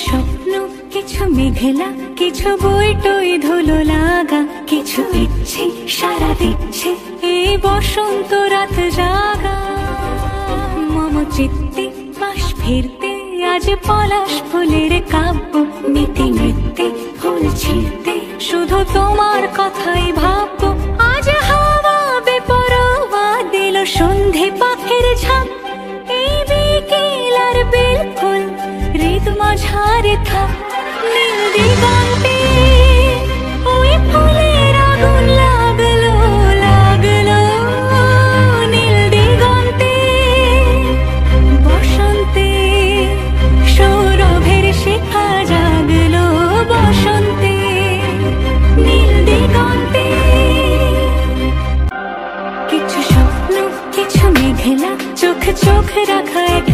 স্বপ্ন, কিছু মেঘলা, কিছু বইটই ধুলো লাগা, কিছু ইচ্ছে সারা দিচ্ছে এই বসন্ত রাত জাগা। মম চিত্তে বাস ফিরতে আজ পলাশ ফুলের কাব্য, নিতে নিতে ফুল ছিঁড়তে শুধু তোমার কথাই ভাববো। আজ হাওয়া বেপরোয়া দিল সন্ধে পাখির ঝাঁক, এই বিকেল আর বেল ফুল হৃদ মাঝারে থাক। নীল দিগন্তে ওই ফুলের আগুন লাগলো লাগলো, নীল দিগন্তে বসন্তে সৌরভের শিখা জাগলো বসন্তে, নীল দিগন্তে। কিছু স্বপ্ন, কিছু মেঘলা, চোখ চোখ রাখা এক